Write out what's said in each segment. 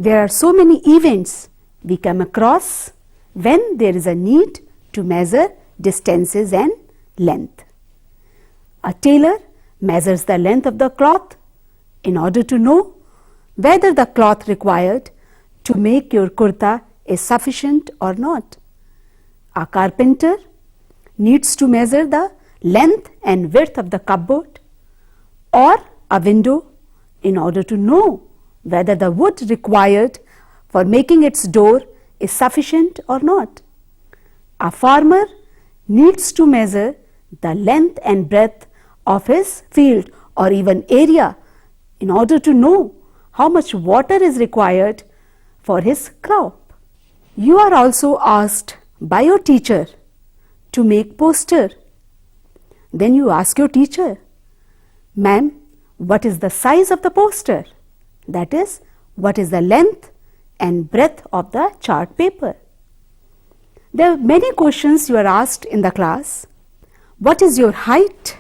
There are so many events we come across when there is a need to measure distances and length. A tailor measures the length of the cloth in order to know whether the cloth required to make your kurta is sufficient or not. A carpenter needs to measure the length and width of the cupboard or a window in order to know whether the wood required for making its door is sufficient or not. A farmer needs to measure the length and breadth of his field or even area in order to know how much water is required for his crop. You are also asked by your teacher to make poster. Then you ask your teacher, "Ma'am, what is the size of the poster?" That is, what is the length and breadth of the chart paper? There are many questions you are asked in the class. What is your height?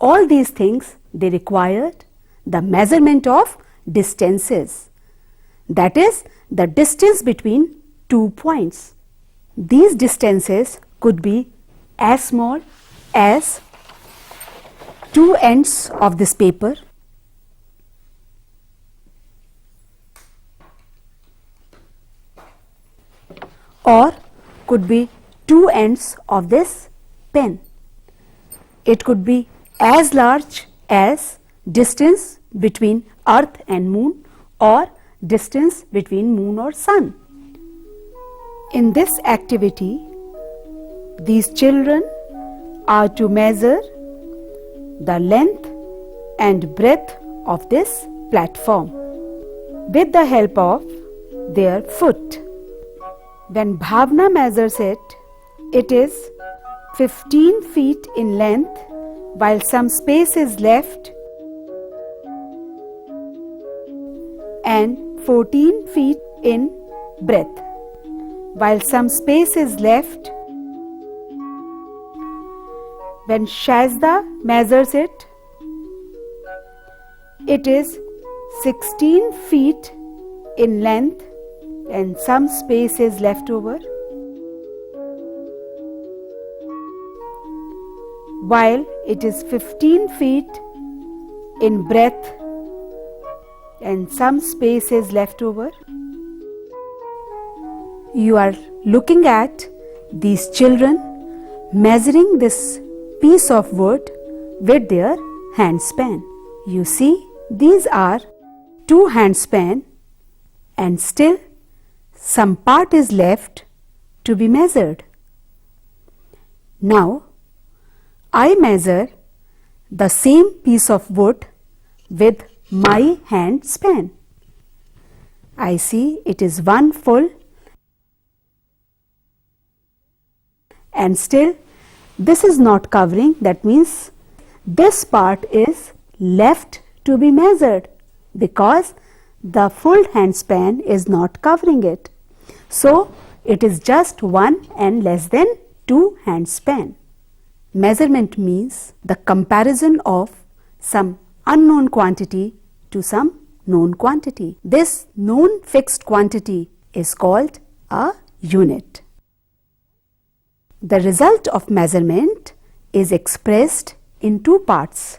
All these things, they required the measurement of distances. That is, the distance between 2 points. These distances could be as small as 2 ends of this paper, or could be 2 ends of this pen. It could be as large as distance between earth and moon, or distance between moon or sun. In this activity, these children are to measure the length and breadth of this platform with the help of their foot. When Bhavna measures it, it is 15 feet in length, while some space is left, and 14 feet in breadth, while some space is left. When Shazda measures it, it is 16 feet in length and some space is left over, while it is 15 feet in breadth and some space is left over. You are looking at these children measuring this piece of wood with their handspan. You see, these are 2 handspan and still some part is left to be measured. Now, I measure the same piece of wood with my hand span. I see it is 1 full and still this is not covering. That means this part is left to be measured because the full hand span is not covering it. So, it is just 1 and less than 2 hand span. Measurement means the comparison of some unknown quantity to some known quantity. This known fixed quantity is called a unit. The result of measurement is expressed in 2 parts.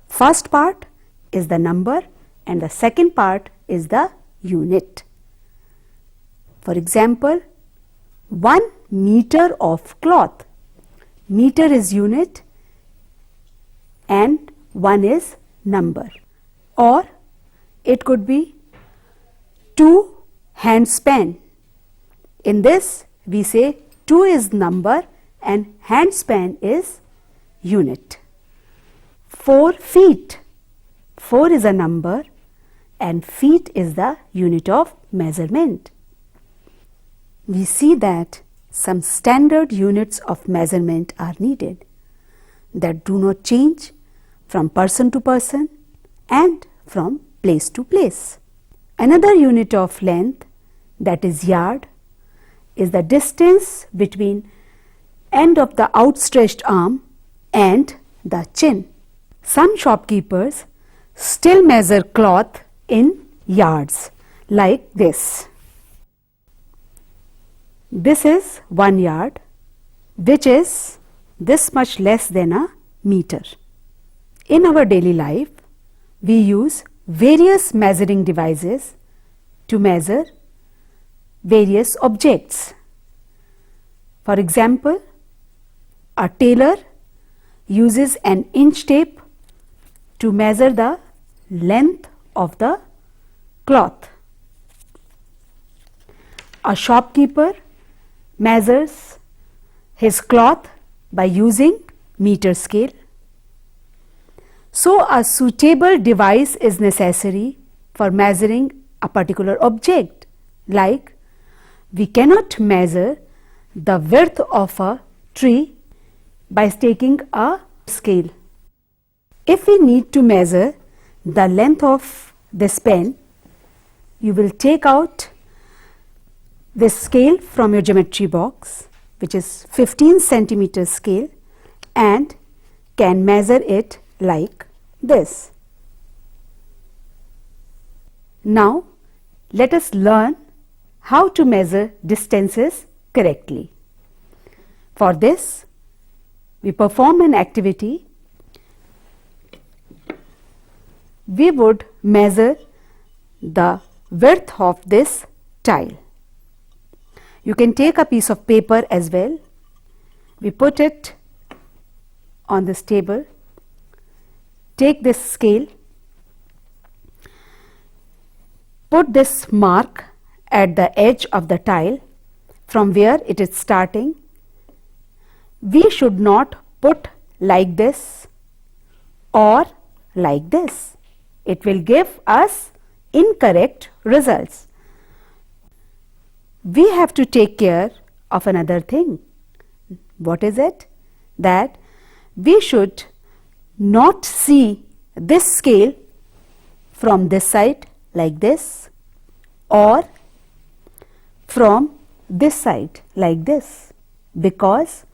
First part is the number and the second part is the unit. For example, 1 meter of cloth. Meter is unit and 1 is number. Or it could be 2 hand span. In this we say 2 is number and hand span is unit. 4 feet. 4 is a number and feet is the unit of measurement. We see that some standard units of measurement are needed that do not change from person to person and from place to place. Another unit of length, that is yard, is the distance between end of the outstretched arm and the chin. Some shopkeepers still measure cloth in yards like this. This is 1 yard, which is this much less than a meter. In our daily life, we use various measuring devices to measure various objects. For example, a tailor uses an inch tape to measure the length of the cloth. A shopkeeper measures his cloth by using meter scale. So, a suitable device is necessary for measuring a particular object, like we cannot measure the width of a tree by taking a scale. If we need to measure the length of this pen, you will take out this scale from your geometry box, which is 15 centimeter scale, and can measure it like this. Now, let us learn how to measure distances correctly. For this, we perform an activity. We would measure the width of this tile. You can take a piece of paper as well. We put it on this table. Take this scale. Put this mark at the edge of the tile from where it is starting. We should not put like this or like this. It will give us incorrect results. We have to take care of another thing. What is it? That we should not see this scale from this side like this or from this side like this, because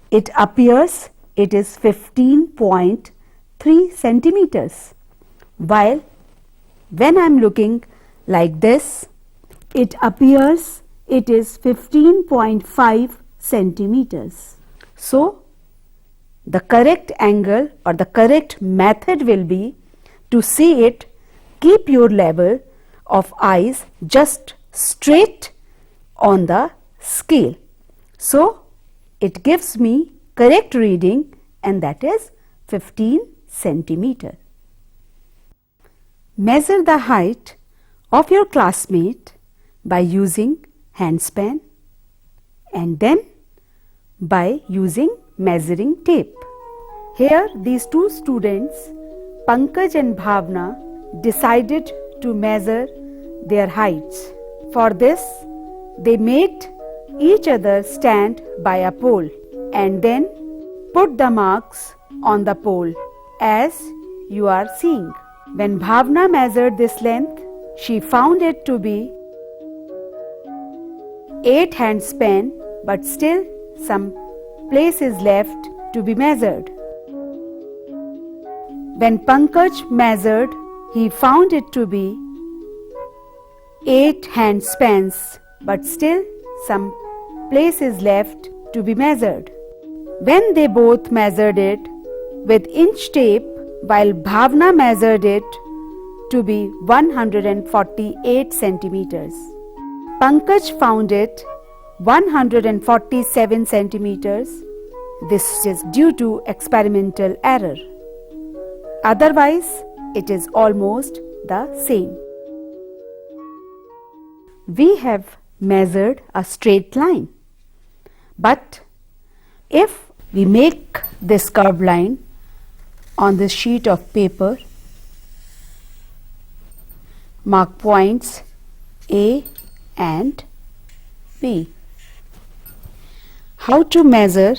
it appears it is 15.3 centimeters, while when I am looking like this, it appears it is 15.5 centimeters. So, the correct angle or the correct method will be to see it, keep your level of eyes just straight on the scale. So, it gives me correct reading, and that is 15 centimeter. Measure the height of your classmate by using handspan and then by using measuring tape. Here these two students, Pankaj and Bhavna, decided to measure their heights. For this, they made each other stand by a pole and then put the marks on the pole as you are seeing. When Bhavna measured this length, she found it to be 8 handspan, but still some place is left to be measured. When Pankaj measured, he found it to be 8 handspans, but still some place is left to be measured. When they both measured it with inch tape, while Bhavna measured it to be 148 centimeters, Pankaj found it 147 centimeters. This is due to experimental error. Otherwise, it is almost the same. We have measured a straight line, but if we make this curved line on this sheet of paper, mark points A and B. How to measure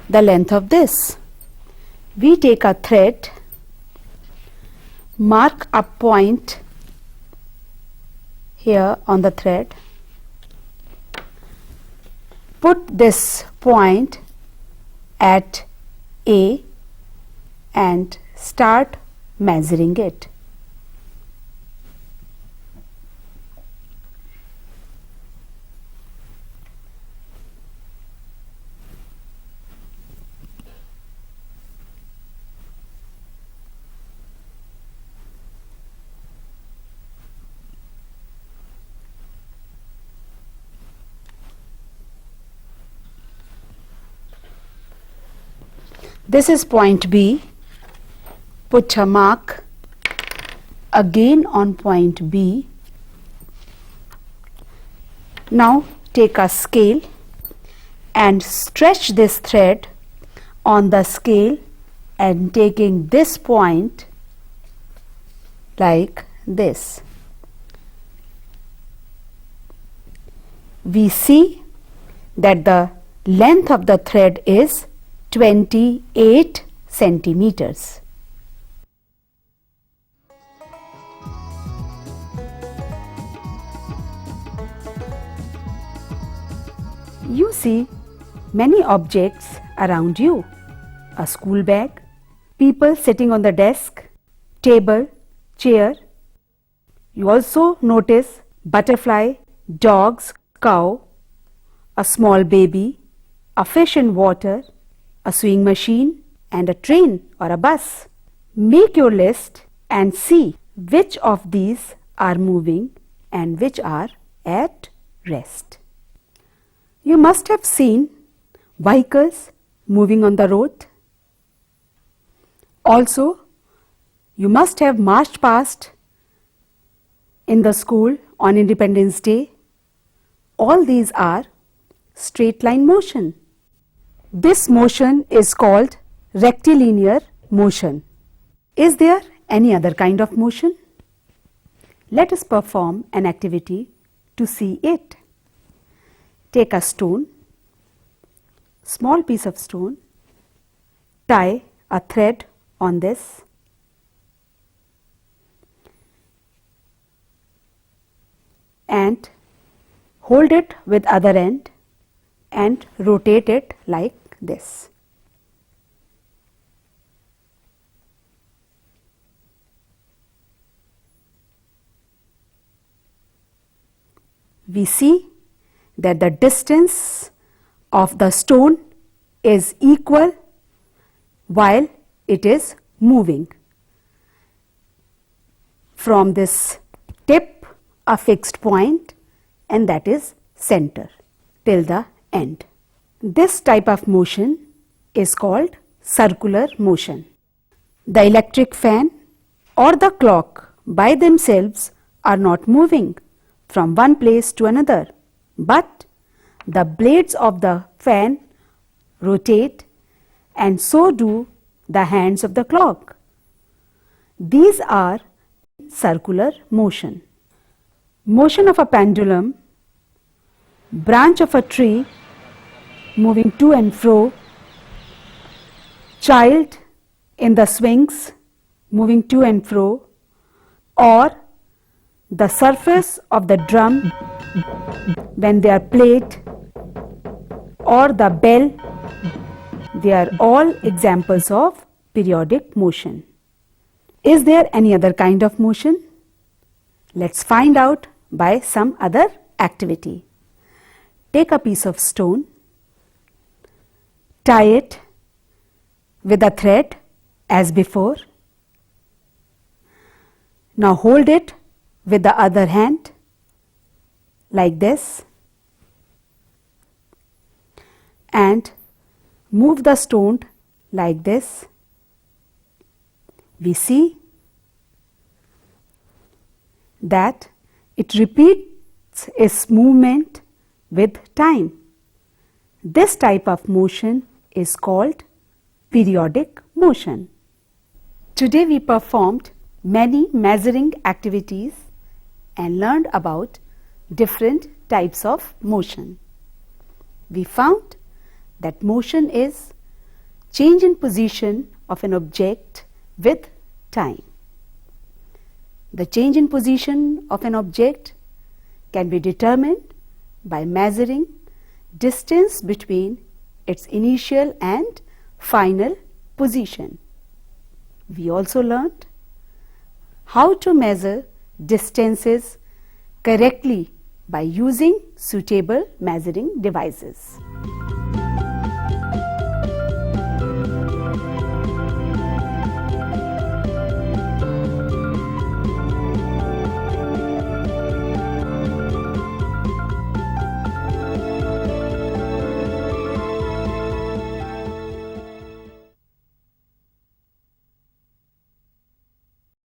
the length of this? We take a thread, mark a point here on the thread, put this point at A and start measuring it. This is point B. Put a mark again on point B. Now take a scale and stretch this thread on the scale and taking this point like this. We see that the length of the thread is 28 centimeters. You see many objects around you. A school bag, people sitting on the desk, table, chair. You also notice butterfly, dogs, cow, a small baby, a fish in water, a sewing machine and a train or a bus. Make your list and see which of these are moving and which are at rest. You must have seen vehicles moving on the road. Also, you must have marched past in the school on Independence Day. All these are straight line motion. This motion is called rectilinear motion. Is there any other kind of motion? Let us perform an activity to see it. Take a stone, small piece of stone, tie a thread on this, and hold it with other end and rotate it like this. We see that the distance of the stone is equal while it is moving. From this tip, a fixed point, and that is center till the end. This type of motion is called circular motion. The electric fan or the clock by themselves are not moving from one place to another, but the blades of the fan rotate and so do the hands of the clock. These are circular motion. Motion of a pendulum, branch of a tree moving to and fro, child in the swings moving to and fro, or the surface of the drum when they are played, or the bell, they are all examples of periodic motion. Is there any other kind of motion? Let's find out by some other activity. Take a piece of stone, tie it with a thread as before. Now hold it with the other hand like this and move the stone like this. We see that it repeats its movement with time. This type of motion is called periodic motion. Today we performed many measuring activities and learned about different types of motion. We found that motion is change in position of an object with time. The change in position of an object can be determined by measuring distance between its initial and final position. We also learned how to measure distances correctly by using suitable measuring devices.